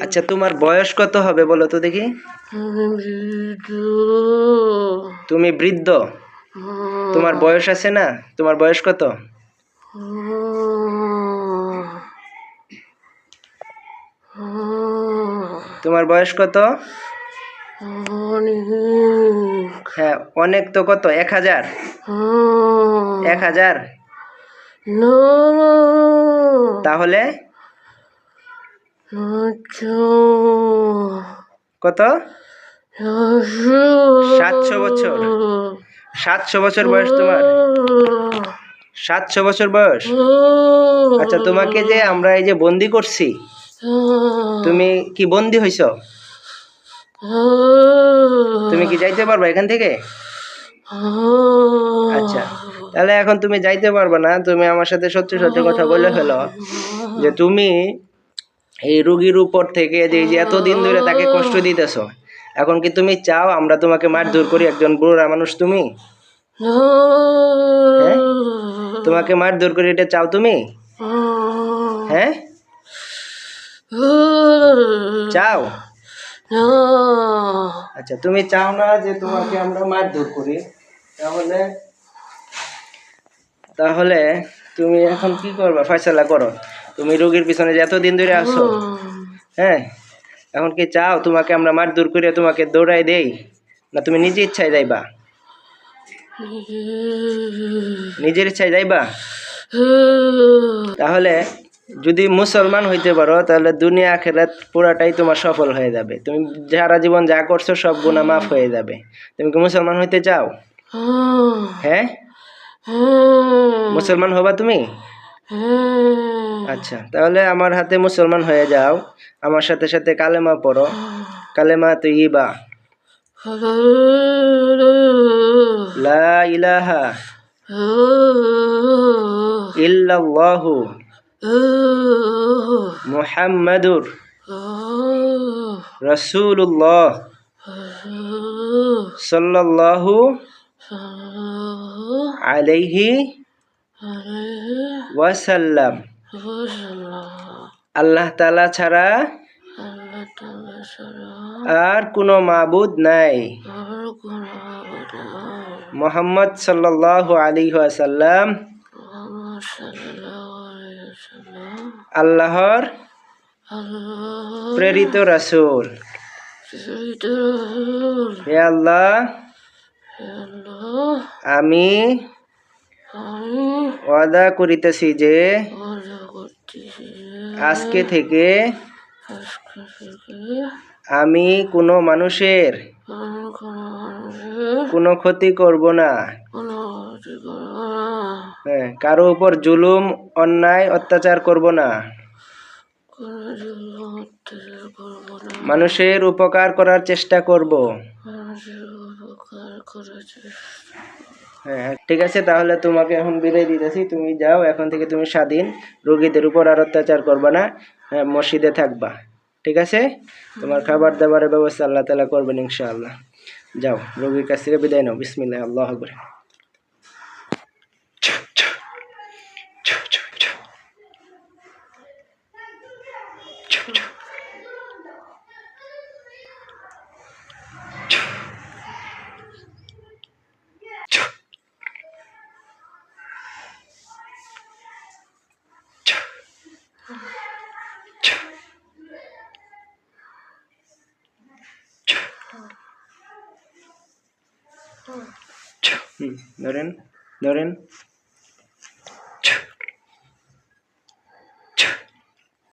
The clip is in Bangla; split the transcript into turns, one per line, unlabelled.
আচ্ছা, তোমার বয়স কত হবে বলো তো দেখি? তুমি বৃদ্ধ? তোমার বয়স আছে না? তোমার বয়স কত? তোমার বয়স কত? হ্যাঁ, অনেক তো কত? 1000? 1000? তাহলে কত? 700 বছর। 700 বছর বয়স তোমার? 700 বছর বয়স? আচ্ছা, তোমাকে যে আমরা এই যে বন্দি করছি, তুমি কি বন্দি হইছ? তুমি কি যাইতে পারবা এখান থেকে? আচ্ছা, তাহলে এখন তুমি যাইতে পারবা না। তুমি আমার সাথে সত্যি সত্যি কথা বলে ফেলো যে তুমি এই রোগীর উপর থেকে যে এতদিন ধরে তাকে কষ্ট দিতেছো, এখন কি তুমি চাও আমরা তোমাকে মারধর করি? একজন বুড়া মানুষ তুমি, হ্যাঁ? তোমাকে মারধর করি, এটা চাও তুমি? হ্যাঁ, চাও? আচ্ছা, তুমি চাও না যে তোমাকে আমরা মারধর করি, তাহলে তাহলে তুমি এখন কি করবা? ফয়সালা করো। তুমি রোগীর পিছনে যে এতদিন ধরে আছো, হ্যাঁ, এখন কি চাও তোমাকে আমরা মারধর করে তোমাকে দৌড়াই দেই, না তুমি নিজের ইচ্ছায় যাইবা? নিজের ইচ্ছায় যাইবা? তাহলে যদি মুসলমান হইতে পারো তাহলে দুনিয়া আখিরাত পুরাটাই তোমার সফল হয়ে যাবে। তুমি সারা জীবন যা করছো সব গুনাহ মাফ হয়ে যাবে। তুমি কি মুসলমান হইতে চাও? হ্যাঁ, মুসলমান হবা তুমি? আচ্ছা, তাহলে আমার হাতে মুসলমান হয়ে যাও। আমার সাথে সাথে কালেমা পড়ো। কালেমা তৈয়্যিবা, লা ইলাহা ইল্লাল্লাহু মুহাম্মাদুর রাসূলুল্লাহ সাল্লাল্লাহু আলাইহি ওয়াসাল্লাম। আল্লাহ তাআলা ছাড়া আর কোনো মাবুদ নাই। মুহাম্মদ সাল্লাল্লাহু আলাইহি ওয়াসাল্লাম আল্লাহর প্রেরিত রাসূল। হে আল্লাহ, আমি ওয়াদা করিতেছি যে আজকে থেকে আমি কোনো মানুষের কোনো ক্ষতি করব না। হ্যাঁ, কারো উপর জুলুম অন্যায় অত্যাচার করব না। মানুষের উপকার করার চেষ্টা করব। হ্যাঁ, ঠিক আছে, তাহলে তোমাকে এখন বিদায় দিতেছি। তুমি যাও, এখন থেকে তুমি স্বাধীন। রোগীদের উপর আর অত্যাচার করবা না। হ্যাঁ, মসজিদে থাকবা। ঠিক আছে? তোমার খাবার দাবারের ব্যবস্থা আল্লাহ তাআলা করবেন ইনশাআল্লাহ। যাও, রোগীর কাছ থেকে বিদায় নাও। বিসমিল্লাহ, আল্লাহু আকবার। ধরেন ধরেন।